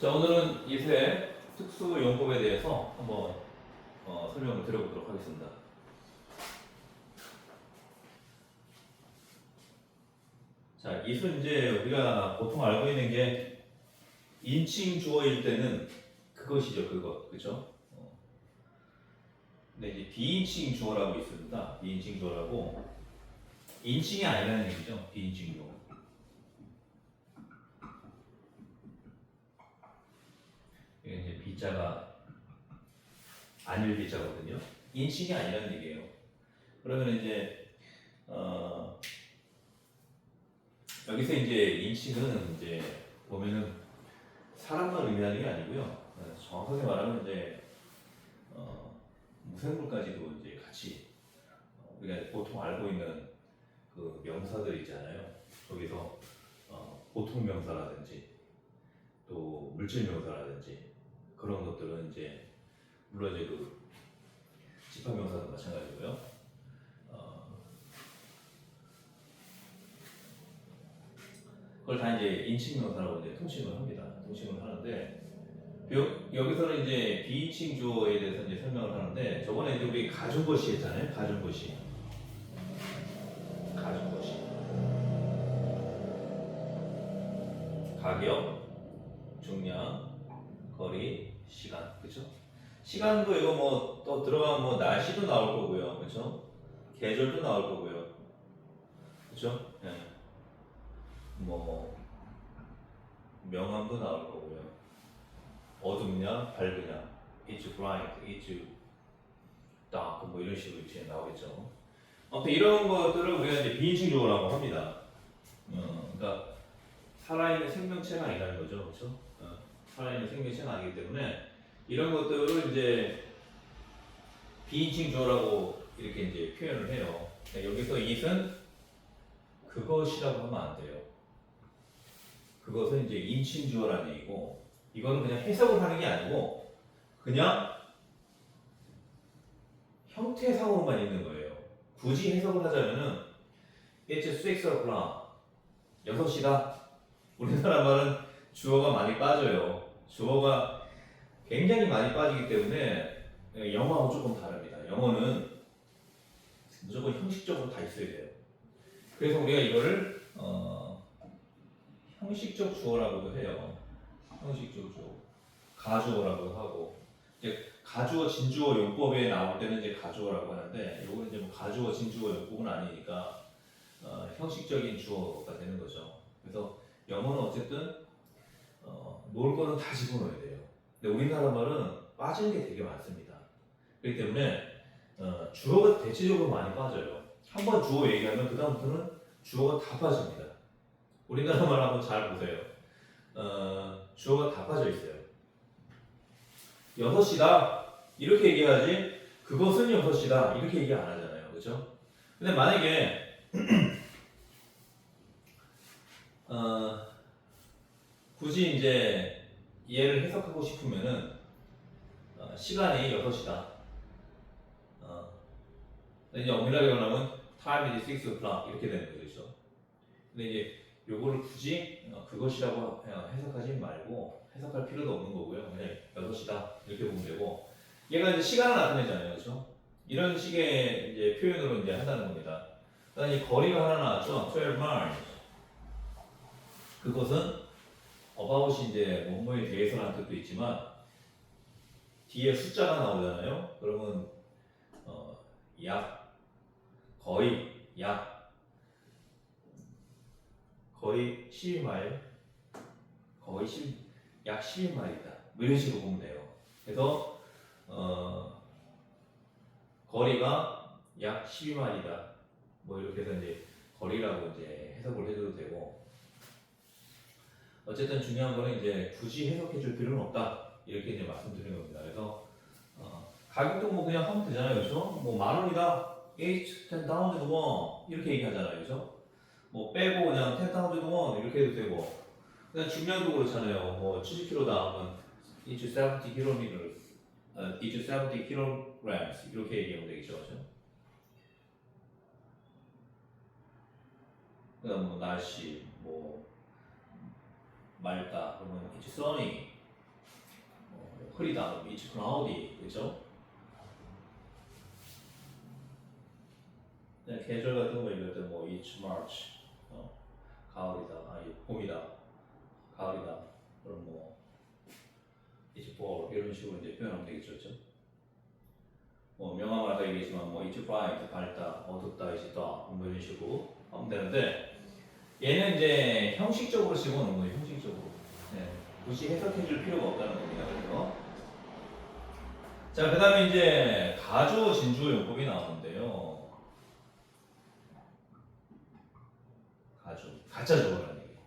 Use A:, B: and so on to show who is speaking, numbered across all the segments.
A: 자, 오늘은 이세 특수 용법에 대해서 한번 설명을 드려보도록 하겠습니다. 자, 이수 이제 우리가 보통 알고 있는 게 인칭 주어일 때는 그것이죠, 그것, 그죠? 근데 이제 비인칭 주어라고 있습니다. 비인칭 주어라고 인칭이 아니라는 얘기죠, 비인칭 주어. 이게 이제 비자가 아닐 비자거든요. 인칭이 아니라는 얘기예요. 그러면 이제 여기서 이제 인칭은 이제 보면은 사람만 의미하는 게 아니고요. 정확하게 말하면 이제 무생물까지도 이제 같이 우리가 보통 알고 있는 그 명사들 있잖아요. 거기서 보통 명사라든지 또 물질 명사라든지 그런 것들은 이제 물론 이제 그 집합 명사도 마찬가지고요. 그걸 다 이제 인칭 명사라고 이제 통칭을 합니다. 통칭을 하는데 여기서는 이제 비인칭 주어에 대해서 이제 설명을 하는데 저번에 이제 우리 가준 것이 했잖아요. 가준 것이. 가준 것이. 가격, 중량, 거리, 시간. 그렇죠? 시간도 이거 뭐 또 들어가면 뭐 날씨도 나올 거고요. 그렇죠? 계절도 나올 거고요. 그렇죠? 예. 뭐 명암도 나올 거고요. 어둡냐, 밝으냐, it's bright, it's dark, 뭐 이런 식으로 이제 나오겠죠. 아무튼 이런 것들을 우리가 이제 비인칭 주어라고 합니다. 그러니까 살아있는 생명체가 아니라는 거죠, 그렇죠? 살아있는 생명체가 아니기 때문에 이런 것들을 이제 비인칭 주어라고 이렇게 이제 표현을 해요. 여기서 it은 그것이라고 하면 안 돼요. 그것은 이제 인칭 주어라는 얘기고, 이거는 그냥 해석을 하는 게 아니고 그냥 형태상으로만 있는 거예요. 굳이 해석을 하자면은 it's 6 o'clock 6시다. 우리나라 말은 주어가 많이 빠져요. 주어가 굉장히 많이 빠지기 때문에 영어하고 조금 다릅니다. 영어는 무조건 형식적으로 다 있어야 돼요. 그래서 우리가 이거를 형식적 주어라고도 해요. 형식적 주어, 가주어라고 하고, 이제 가주어, 진주어 용법에 나올 때는 이제 가주어라고 하는데, 요거는 이제 뭐 가주어, 진주어 용법은 아니니까 형식적인 주어가 되는 거죠. 그래서 영어는 어쨌든 놓을 거는 다 집어넣어야 돼요. 근데 우리나라 말은 빠지는 게 되게 많습니다. 그렇기 때문에 주어가 대체적으로 많이 빠져요. 한번 주어 얘기하면 그 다음부터는 주어가 다 빠집니다. 우리나라 말 한번 잘 보세요. 주어가 다 빠져 있어요. 6시다 이렇게 얘기하지 그것은 6시다 이렇게 얘기 안 하잖아요. 그렇죠? 근데 만약에 굳이 이제 얘를 해석하고 싶으면은 시간이 6시다. 이제 엄밀하게 말하면 time is 6 o'clock 이렇게 되는 거죠. 근데 이제 요거를 굳이 그것이라고 해석하지 말고 해석할 필요도 없는 거고요. 그냥 6시다 이렇게 보면 되고, 얘가 이제 시간을 나타내잖아요. 그렇죠? 이런 식의 이제 표현으로 이제 한다는 겁니다. 그다음에 이 거리가 하나 나왔죠. 12 miles. 그것은 about이 이제 뭐뭐에 대해서라는 뜻도 있지만 뒤에 숫자가 나오잖아요. 그러면 약, 거의, 거의 12마일, 거의 약 12마일이다. 뭐 이런 식으로 보면 돼요. 그래서 거리가 약 12마일이다. 뭐 이렇게 해서 이제 거리라고 이제 해석을 해줘도 되고, 어쨌든 중요한 거는 이제 굳이 해석해줄 필요는 없다. 이렇게 이제 말씀드리는 겁니다. 그래서 가격도 뭐 그냥 하면 되잖아요, 그렇죠? 뭐 10,000원이다, 10,000원 이렇게 얘기하잖아요, 그렇죠? 뭐 빼고 그냥 10,000원 이렇게 해도 되고, 그냥 중량도 그렇잖아요. 뭐 70kg다 하면 each 70kg, each 70kg 이렇게 얘기하면 되겠죠, 그렇죠? 그다음 뭐 날씨, 뭐 맑다 그러면 each sunny 흐리다. It's cloudy. 그죠? 네, 계절 같은 거 읽을 때뭐 It's March. 가을이다. 봄이다. 가을이다. 그럼 뭐 It's fall 이런 식으로 이제 표현하면 되겠죠, 그렇죠? 뭐 명암을 아까 얘기했지만 뭐 It's bright 밝다, 어둡다, It's dark 뭐 이런 식으로 하면 되는데 얘는 이제 형식적으로 집어넣는 거예요, 형식적으로. 네, 굳이 해석해줄 필요가 없다는 겁니다. 그래서 자, 그 다음에 이제 가주어 진주어 용법이 나오는데요. 가짜 주어라는 얘기예요.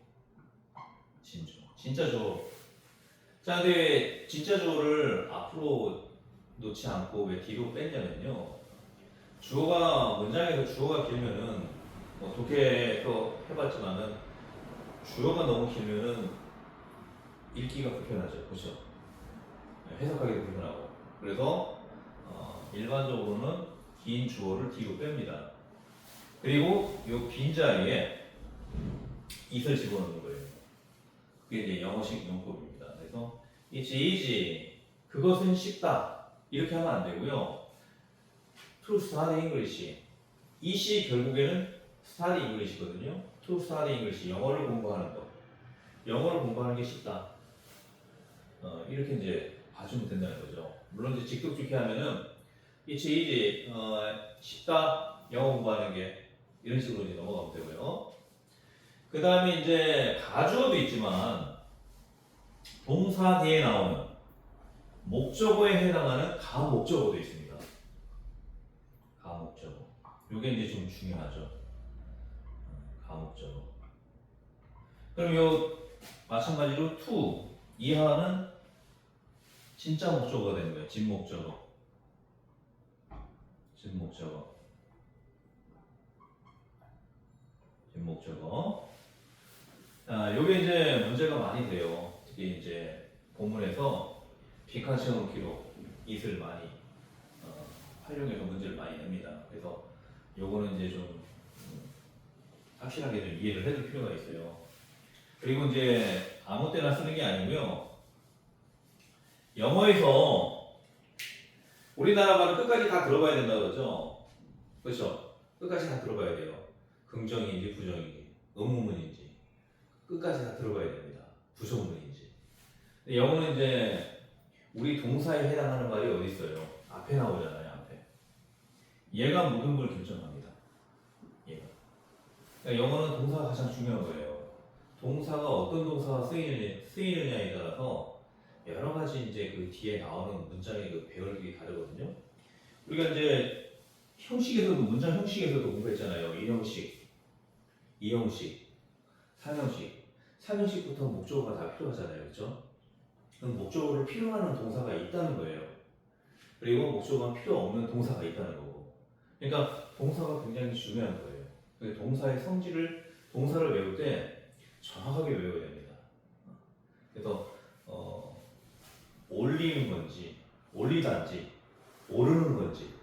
A: 진주, 진짜 주어. 자, 근데 진짜 주어를 앞으로 놓지 않고 왜 뒤로 뺐냐면요. 주어가 문장에서 주어가 길면은 뭐 독해에서 해봤지만은 주어가 너무 길면은 읽기가 불편하죠, 그렇죠? 해석하기도 불편하고. 그래서 일반적으로는 긴 주어를 뒤로 뺍니다. 그리고 이 빈 자리에 it을 집어넣는 거예요. 그게 이제 영어식 용법입니다. 그래서 it's easy, 그것은 쉽다 이렇게 하면 안 되고요. to study English, 이시 결국에는 study English거든요. to study English, 영어를 공부하는 것. 영어를 공부하는 게 쉽다. 이렇게 이제 봐주면 된다는 거죠. 물론 이제 직독 하면은 it's easy, 쉽다, 영어 공부하는 게 이런 식으로 이제 넘어가면 되고요. 그 다음에 이제 가주어도 있지만 동사 뒤에 나오는 목적어에 해당하는 가목적어도 있습니다. 가목적어. 이게 이제 좀 중요하죠. 가목적어. 그럼 요 마찬가지로 to 이하는 진짜 목적어가 되는 거예요. 진목적어. 진목적어. 진목적어. 요게 이제 문제가 많이 돼요. 특히 이제 본문에서 빈칸 키로 it을 많이 활용해서 문제를 많이 냅니다. 그래서 요거는 이제 좀 확실하게 좀 이해를 해줄 필요가 있어요. 그리고 이제 아무 때나 쓰는 게 아니고요. 영어에서 우리나라 말은 끝까지 다 들어봐야 된다 그러죠. 그렇죠? 끝까지 다 들어봐야 돼요. 긍정인지 부정인지 의문문인지 끝까지 다 들어봐야 됩니다. 부정문인지. 근데 영어는 이제 우리 동사에 해당하는 말이 어디 있어요? 앞에 나오잖아요. 앞에. 얘가 모든 걸 결정합니다. 얘가. 그러니까 영어는 동사가 가장 중요한 거예요. 동사가 어떤 동사가 쓰이느냐에 따라서 여러 가지 이제 그 뒤에 나오는 문장의 그 배열이 다르거든요. 우리가 이제 형식에서도 문장 형식에서도 공부했잖아요. 1형식, 2형식, 3형식. 3형식부터 목적어가 다 필요하잖아요. 그렇죠? 그럼 목적어를 필요하는 동사가 있다는 거예요. 그리고 목적어가 필요 없는 동사가 있다는 거고. 그러니까 동사가 굉장히 중요한 거예요. 동사의 성질을 동사를 외울 때 정확하게 외워야 됩니다. 그래서 올리는 건지, 올리단지, 오르는 건지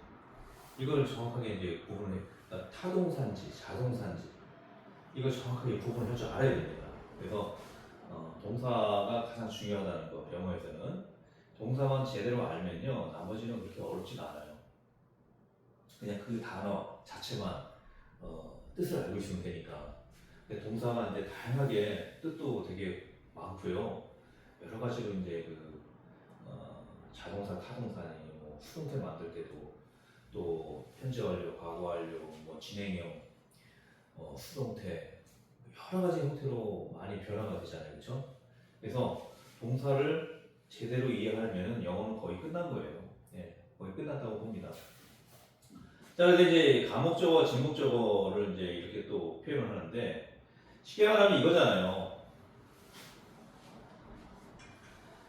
A: 이걸 정확하게 이제 구분해. 그러니까 타동사인지, 자동사인지 이걸 정확하게 구분할 줄 알아야 됩니다. 그래서 동사가 가장 중요하다는 거. 영어에서는 동사만 제대로 알면요, 나머지는 그렇게 어렵지가 않아요. 그냥 그 단어 자체만 뜻을 알고 있으면 되니까. 근데 동사가 이제 다양하게 뜻도 되게 많고요. 여러 가지로 이제 자동사, 타동사니 뭐 수동태 만들 때도 또 현재 완료, 과거 완료, 뭐 진행형, 수동태 여러 가지 형태로 많이 변화가 되잖아요, 그렇죠? 그래서 동사를 제대로 이해하면 영어는 거의 끝난 거예요. 네, 거의 끝났다고 봅니다. 자, 그래서 이제 가목적어, 진목적어를 이제 이렇게 또 표현을 하는데 쉽게 말하면 이거잖아요.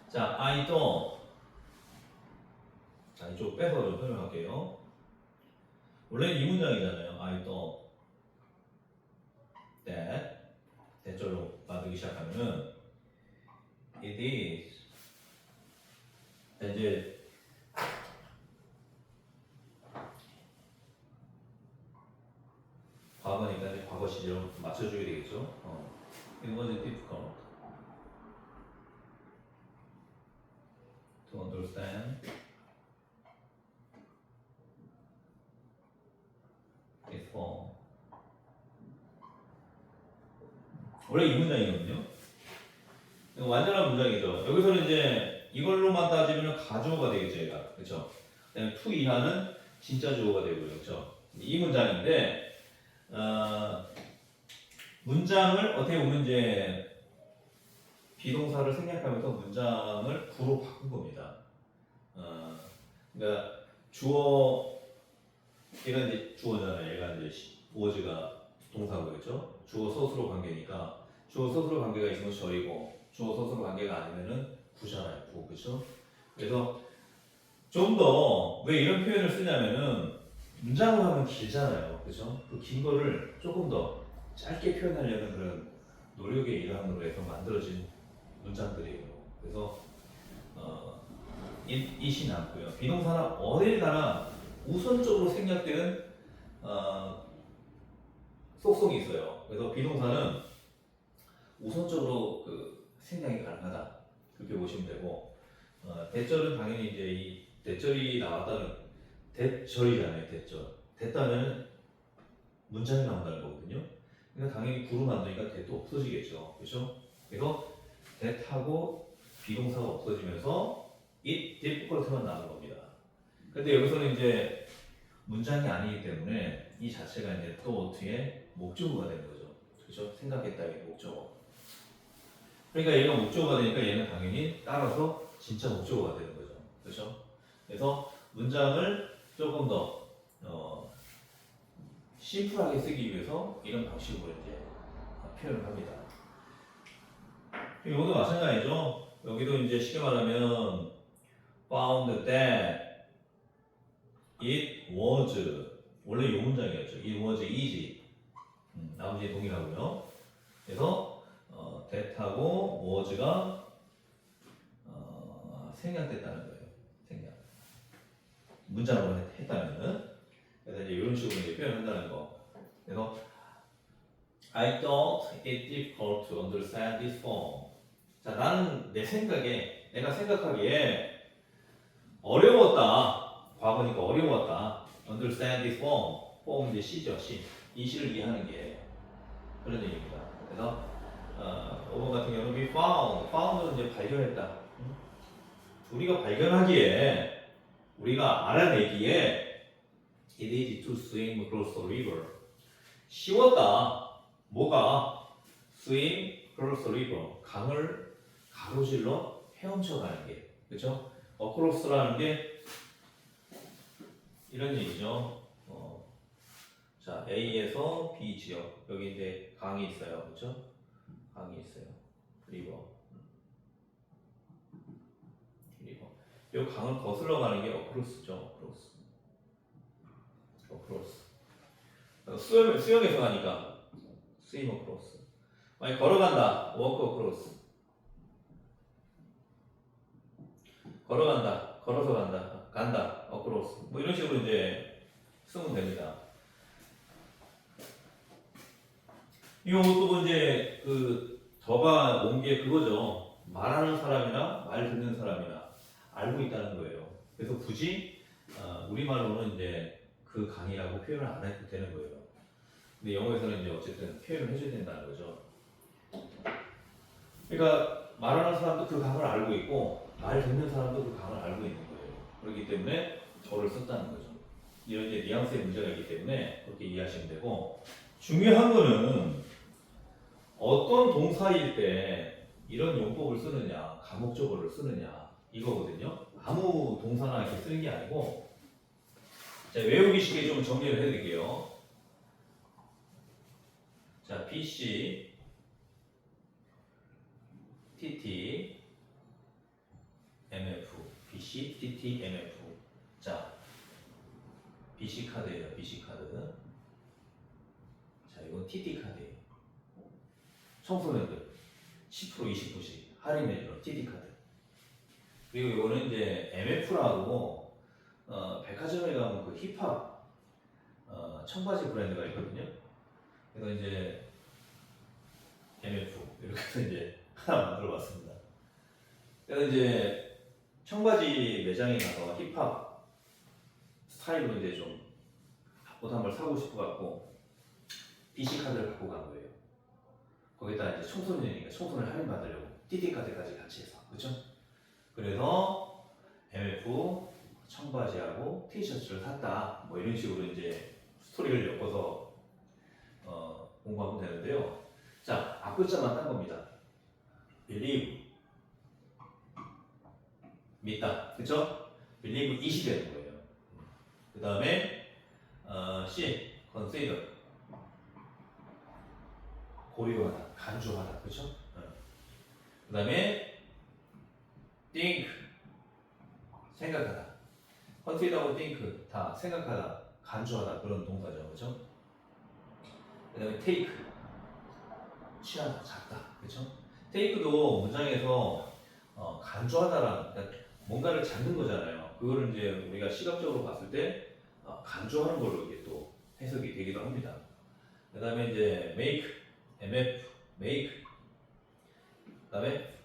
A: 자, I don't. 자, 이쪽 빼서 좀 설명할게요. 원래 이 문장이잖아요. I don't. That. 대절로 만들기 시작하면은 It is. 이제 과거니까 이제 과거 시제로 맞춰줘야 되겠죠. It was difficult to understand this form. 원래 이 문장이거든요. 완전한 문장이죠. 여기서는 이제 이걸로만 따지면 가주어가 되겠죠, 얘가. 그렇죠? 그다음에 to 이하는 진짜 주어가 되고요. 그렇죠? 이 문장인데 문장을 어떻게 보면 이제 비동사를 생략하면서 문장을 구로 바꾼 겁니다. 그러니까 주어 얘가 이제 주어잖아요. 얘가 이제 was가 동사고였죠. 주어 서술어 관계니까 주어 서술어 관계가 있으면 절이고 주어 서술어 관계가 아니면은 구잖아요. 구 그렇죠? 그래서 좀 더 왜 이런 표현을 쓰냐면은 문장을 하면 길잖아요. 그렇죠? 그 긴 거를 조금 더 짧게 표현하려는 그런 노력의 일환으로 해서 만들어진 문장들이에요. 그래서 it이 남고요. 비동사나 어딜 가나 우선적으로 생략되는 속성이 있어요. 그래서 비동사는 우선적으로 그 생략이 가능하다. 그렇게 보시면 되고 대절은 당연히 이제 이 대절이 나왔다는 대절이잖아요. 대절. 됐다면 문장이 나온다는 거거든요. 그러니까 당연히 구로 만드니까 대도 없어지겠죠. 그렇죠? 그래서 that하고 비동사가 없어지면서 it difficult만 나오는 겁니다. 근데 여기서는 이제 문장이 아니기 때문에 이 자체가 이제 또 뒤에 목적어가 되는 거죠. 그렇죠? 생각했다의 목적어. 그러니까 얘가 목적어가 되니까 얘는 당연히 따라서 진짜 목적어가 되는 거죠. 그렇죠? 그래서 문장을 조금 더 심플하게 쓰기 위해서 이런 방식으로 이제 표현을 합니다. 여기도 마찬가지죠. 여기도 이제 쉽게 말하면 found that it was 원래 이 문장이었죠. it was easy. 나머지 동일하고요. 그래서 that하고 was가 생략됐다는 거예요. 생략. 문장으로 했다면은 그래서 이제 이런 식으로 이제 표현한다는 거. 그래서 I thought it difficult to understand this form. 자, 나는 내 생각에 내가 생각하기에 어려웠다. 과거니까 어려웠다. Understand this form. form 이제 C죠. C. 이 C를 이해하는 게 그런 얘기입니다. 그래서 5번 같은 경우는 we found. found는 이제 발견했다. 우리가 발견하기에 우리가 알아내기에 it is to swim across the river. 쉬웠다. 뭐가? swim across the river. 강을 가로질러 헤엄쳐 가는 게. 그렇죠? across라는 게 이런 얘기죠. 자, A에서 B 지역. 여기 이제 강이 있어요. 그렇죠? 강이 있어요. 리버. 리버. 이 강을 거슬러 가는 게 across죠. across. 수영에서 가니까 swim across. 만약 걸어간다. walk across. 걸어간다. 걸어서 간다. 간다. across. 뭐 이런 식으로 이제 쓰면 됩니다. 이것도 이제 그 저가 온 게 그거죠. 말하는 사람이나 말 듣는 사람이나 알고 있다는 거예요. 그래서 굳이 우리말로는 이제 그 강이라고 표현을 안 해도 되는 거예요. 근데 영어에서는 이제 어쨌든 표현을 해줘야 된다는 거죠. 그러니까 말하는 사람도 그 강을 알고 있고 말 듣는 사람도 그 강을 알고 있는 거예요. 그렇기 때문에 저를 썼다는 거죠. 이런 이제 뉘앙스의 문제가 있기 때문에 그렇게 이해하시면 되고 중요한 거는 어떤 동사일 때 이런 용법을 쓰느냐, 가목적어를 쓰느냐 이거거든요. 아무 동사나 이렇게 쓰는 게 아니고 자, 외우기 쉽게 좀 정리를 해드릴게요. 자, BC, TT, MF, BC, TT, MF. 자, BC 카드예요. BC 카드. 자, 이건 TT 카드예요. 청소년들 10% 20%씩 할인해주는 TT 카드. 그리고 이거는 이제 MF라고 백화점에 가면 그 힙합 청바지 브랜드가 있거든요. 그래서 이제 MF 이렇게 해서 이제 하나 만들어봤습니다. 그래서 이제 청바지 매장에 가서 힙합 스타일로 이제 좀 옷 한 벌 사고 싶어갖고 BC 카드를 갖고 간 거예요. 거기다 이제 청소년이니까 청소년 할인 받으려고 TT 카드까지 같이 해서 그렇죠? 그래서 MF 청바지하고 티셔츠를 샀다. 뭐 이런 식으로 이제 스토리를 엮어서 공부하면 되는데요. 자, 앞글자만 딴 겁니다. believe 믿다, 그렇죠? believe it이 되는 거예요. 그 다음에 C consider 고려하다, 간주하다, 그렇죠? 그 다음에 think 생각하다. consider하고 think 다 생각하다, 간주하다 그런 동사죠, 그렇죠? 그 다음에 take 취하다, 잡다, 그렇죠? take도 문장에서 간주하다라는 그러니까 뭔가를 잡는 거잖아요. 그거를 이제 우리가 시각적으로 봤을 때 간주하는 걸로 이게 또 해석이 되기도 합니다. 그 다음에 이제 make, mf, make, 그 다음에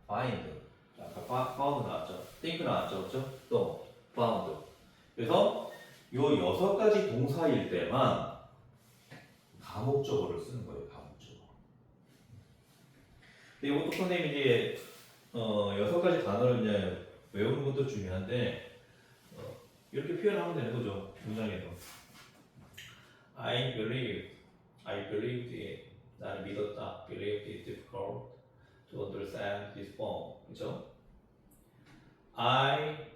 A: find, 아까 found 나왔죠, think 나왔죠, 그렇죠? 또 found. 그래서 요 6가지 동사일 때만 가목적어를 쓰는 거예요, 가목적어. 근데 이것도 선생님이 이제 6가지 단어를 이제 외우는 것도 중요한데 이렇게 표현하면 되는 거죠, 문장에서. I believed it. 나는 믿었다. Believed it difficult to understand this form. 그렇죠? I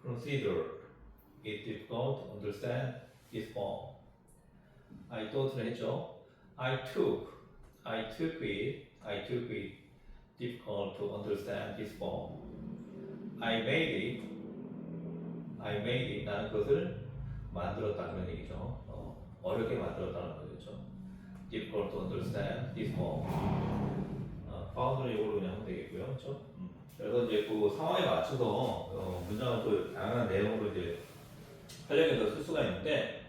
A: consider it difficult to understand this form. I thought를 했죠. I took it difficult to understand this form. I made it. 나는 그것을 만들었다 그런 얘기죠. 어렵게 만들었다는 거죠. difficult to understand this form. found는 이걸로 그냥 하면 되겠고요, 그렇죠? 그래서 이제 그 상황에 맞춰서 문장을 또 다양한 내용으로 이제 활용해서 쓸 수가 있는데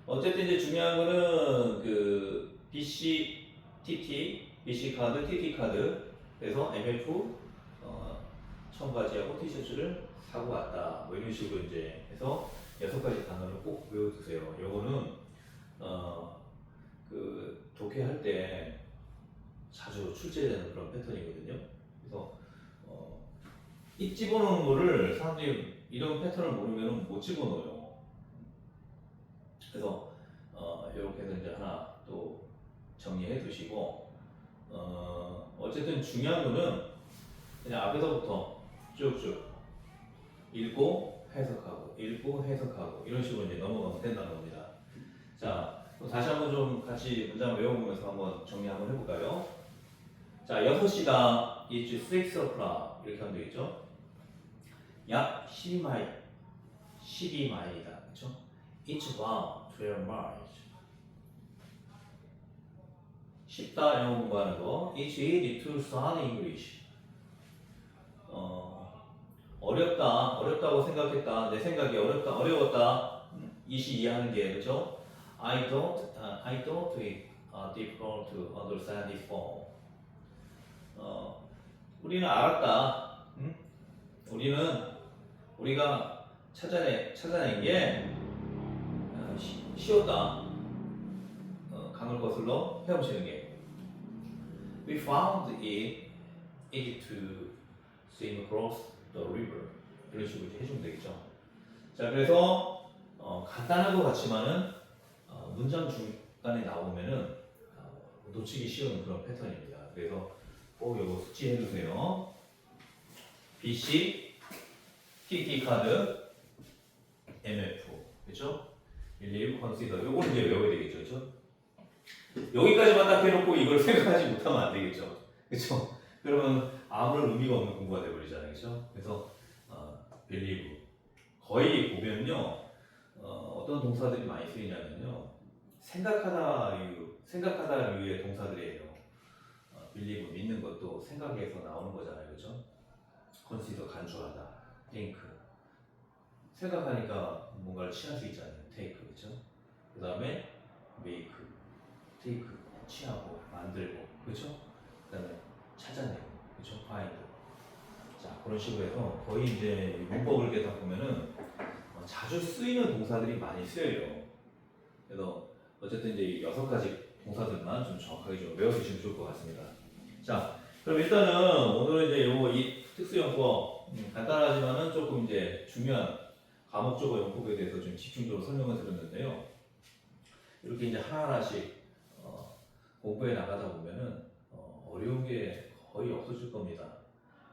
A: 어쨌든 이제 중요한 거는 그 BC, TT, BC 카드, TT 카드 그래서 MF 청바지하고 티셔츠를 사고 왔다. 뭐 이런 식으로 이제 해서 6가지 단어를 꼭 외워두세요. 요거는 그 독해할 때 자주 출제되는 그런 패턴이거든요. 그래서 이 집어넣는 거를 사람들이 이런 패턴을 모르면 못 집어넣어요. 그래서 이렇게 해서 이제 하나 또 정리해 두시고 어쨌든 중요한 거는 그냥 앞에서부터 쭉쭉 읽고 해석하고 이런 식으로 이제 넘어가면 된다는 겁니다. 자, 다시 한번 좀 같이 문장 외워보면서 한번 정리 한번 해볼까요? 자, 6시다. It's 6 o'clock. 이렇게 하면 되겠죠? 약 12마일이다. 그렇죠? It's about 12 miles. 쉽다 영어 공부하는 거. It's easy to study English. 어렵다고 생각했다. 내 생각이 어려웠다. 이시 이해하는 게 그렇죠? I don't it difficult to understand this form. 우리는 알았다. 우리가 찾아낸 게 쉬웠다. 강을 거슬러 헤엄치는 게. We found it easy to swim across the river. 이런 식으로 해주면 되겠죠. 자, 그래서 간단한 것 같지만은 문장 중간에 나오면은 놓치기 쉬운 그런 패턴입니다. 그래서 꼭 이거 숙지해 주세요. BC, TT 카드, MF, 그렇죠? believe, consider. 요걸 이제 외워야 되겠죠, 그렇죠? 여기까지만 딱 해놓고 이걸 생각하지 못하면 안 되겠죠, 그렇죠? 그러면 아무런 의미가 없는 공부가 돼버리잖아요, 그렇죠? 그래서 believe 거의 보면요, 어떤 동사들이 많이 쓰이냐면요, 생각하다류의 동사들이에요. believe 믿는 것도 생각에서 나오는 거잖아요, 그렇죠? consider 간주하다, think 생각하니까 뭔가를 취할 수 있잖아요, take 그렇죠? 그 다음에 make, take 취하고 만들고 그렇죠? 그 다음에 찾아내고 그렇죠? find. 자, 그런 식으로 해서 거의 이제 문법을 이렇게 다 보면은 자주 쓰이는 동사들이 많이 쓰여요. 그래서 어쨌든 이제 이 6가지 동사들만 좀 정확하게 좀 외워주시면 좋을 것 같습니다. 자, 그럼 일단은 오늘은 이제 이 특수용법 간단하지만은 조금 이제 중요한 과목적어 용법에 대해서 좀 집중적으로 설명을 드렸는데요. 이렇게 이제 하나하나씩 공부해 나가다 보면은 어려운 게 거의 없어질 겁니다.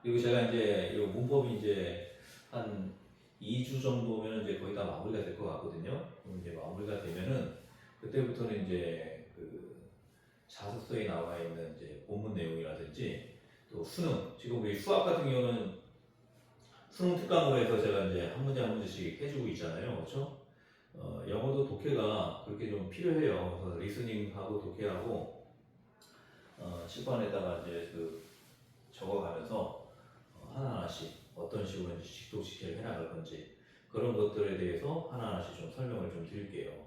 A: 그리고 제가 이제 이 문법이 이제 한 2주 정도면 이제 거의 다 마무리가 될 것 같거든요. 그럼 이제 마무리가 되면은 그때부터는 이제 그 자습서에 나와 있는 이제 본문 내용이라든지 또 수능, 지금 우리 수학 같은 경우는 수능 특강으로 해서 제가 이제 한 문제 한 문제씩 해주고 있잖아요, 그렇죠? 영어도 독해가 그렇게 좀 필요해요. 그래서 리스닝하고 독해하고 칠판에다가 이제 그 적어가면서 하나하나씩 어떤 식으로 이제 식도 직계를 해나갈 건지 그런 것들에 대해서 하나하나씩 좀 설명을 좀 드릴게요.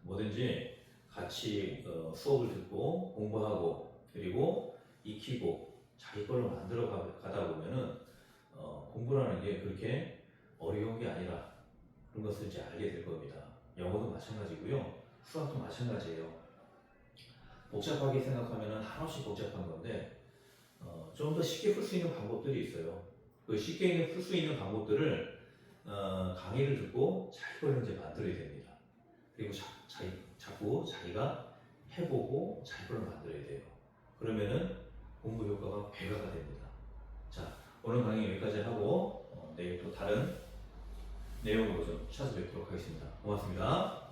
A: 뭐든지 같이 수업을 듣고 공부하고 그리고 익히고 자기 걸로 만들어 가다 보면은 공부라는 게 그렇게 어려운 게 아니라 그런 것을 이제 알게 될 겁니다. 영어도 마찬가지고요. 수학도 마찬가지예요. 복잡하게 생각하면은 한없이 복잡한 건데 좀 더 쉽게 풀 수 있는 방법들이 있어요. 그 쉽게 풀 수 있는 방법들을 강의를 듣고 자기 걸로 이제 만들어야 됩니다. 그리고 자꾸 자기가 해보고 자기 걸로 만들어야 돼요. 그러면은 공부 효과가 배가가 됩니다. 자, 오늘 강의 여기까지 하고 내일 또 다른 내용으로 좀 찾아뵙도록 하겠습니다. 고맙습니다.